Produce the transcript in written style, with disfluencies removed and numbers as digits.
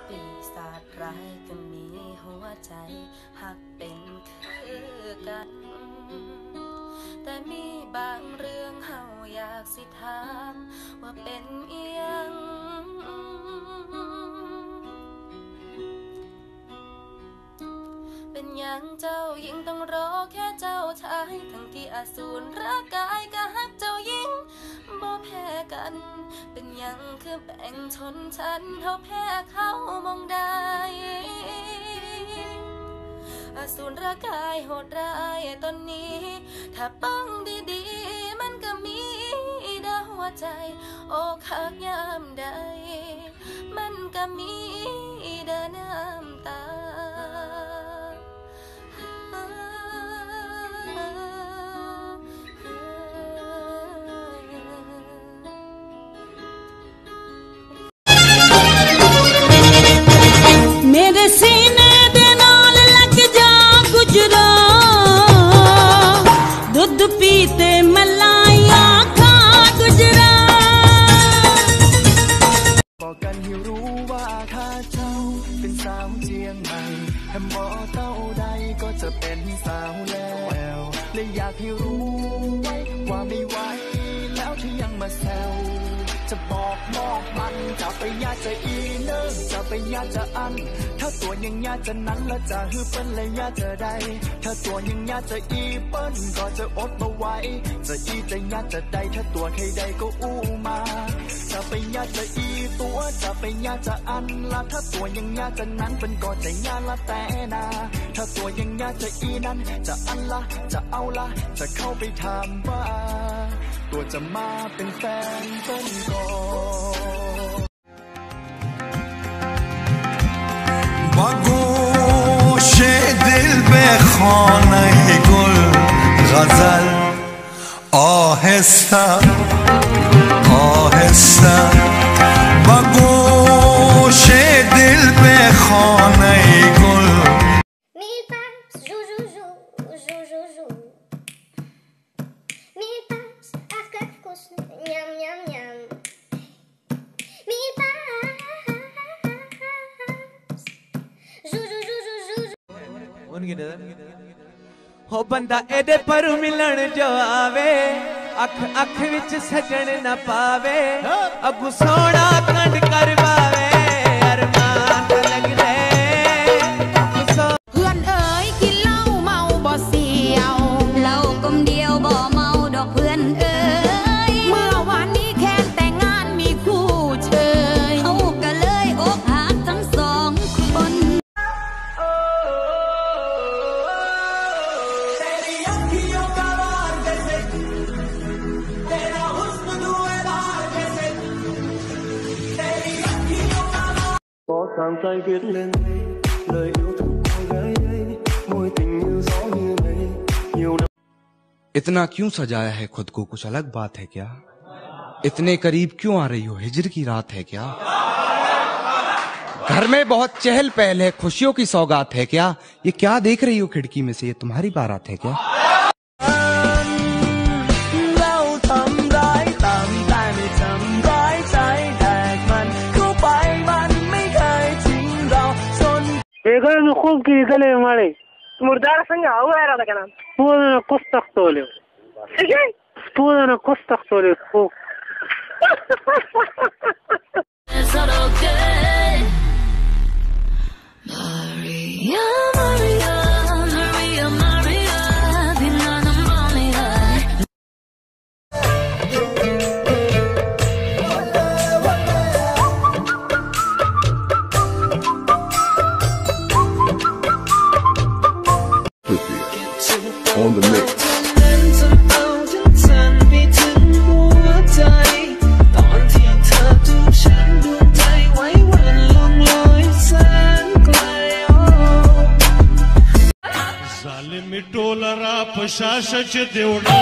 ปีศาจร้ายก็มีหัวใจหักเป็นคือกันแต่มีบางเรื่องเฮาอยากสิถามว่าเป็นอีหยังเป็นหยังเจ้ายิ่งต้องรอแค่เจ้าชายทั้งที่อสูรร่างกายก็ฮักเจ้ายิ่งบ่แพ้กันเป็นหยังคือแบ่งชนชั้นเท่าแพ้เขามองได้อสูรร่างกายโหดร้ายตอนนี้ถ้าป้องดีๆมันก็มีดาหัวใจอกหักยามใดมันก็มีดาน้ำตาमेरे सीने दे नाल लग जा गुजरा दुध पीते मलाइया खा गुजराบอกกันให้รู้ว่าถ้าเจ้าเป็นสาวเจียงใหม่แฮมบอเต้าใดก็จะเป็นสาวแล้วเลยอยากให้รู้ไว้ว่าไม่ไหวแล้วที่ยังมาแซวจะบอกมันจะไปญาติจะอีเนิ่งจะไปญาติจะอันถ้าตัวยังญาติจะนั้นแล้วจะฮือเปิ้นเลยญาติจะได้ถ้าตัวยังญาติจะอีเปิ้นก็จะอดมาไว้จะอีจะญาติจะได้ถ้าตัวใครใดก็อู้มาจะไปญาติจะอีตัวจะไปญาติจะอันละถ้าตัวยังญาติจะนั้นเป็นก็จะญาติละแต่นาถ้าตัวยังญาติจะอีนั้นจะอันละจะเอาละจะเข้าไปถามว่าตัวจะมาเป็นแฟนต้นก่อนباگوش دل به خانه گل غزل آهسته آهسته باگوش دل به خانه گل Mille passe, jou jou jou, jou jou jou. Mille passe, arc kus, nyam nyam nyam. Mille passe, jou jou jou jou jou. हो बंदा एदे पर मिलन जो आवे अख अख विच सजन न पावे अगू सोना कंड करवावे अरमान लग दे เพื่อนเอ๋ยกินเหล้าเมาบ่เสียวเหล้ากลมเดียวบ่เมาดอกเพื่อนเอ๋ยเมื่อวานนี้แค่แต่งงานมีคู่เชยเขาก็เลยอกหักทั้งสองคน có thang tay viết lên lời yêu thương cô gái ấy môi tình như gió như mây nhiều năm इतना क्यों सजाया है खुद को कुछ अलग बात है क्या इतने करीब क्यों आ रही हो हिजर की रात है क्या घर में बहुत चहल पहल है खुशियों की सौगात है क्या ये क्या देख रही हो खिड़की में से ये तुम्हारी बारात है क्या बेगन खूब की गले मारे मुर्दार संग आओ यार ना क्या पूरा कुस्तक तोले पूरा कुस्तक तोले खूब Maria, Maria, Maria, Maria, Binana Maria. on the mix टोलरा पशासच देवडा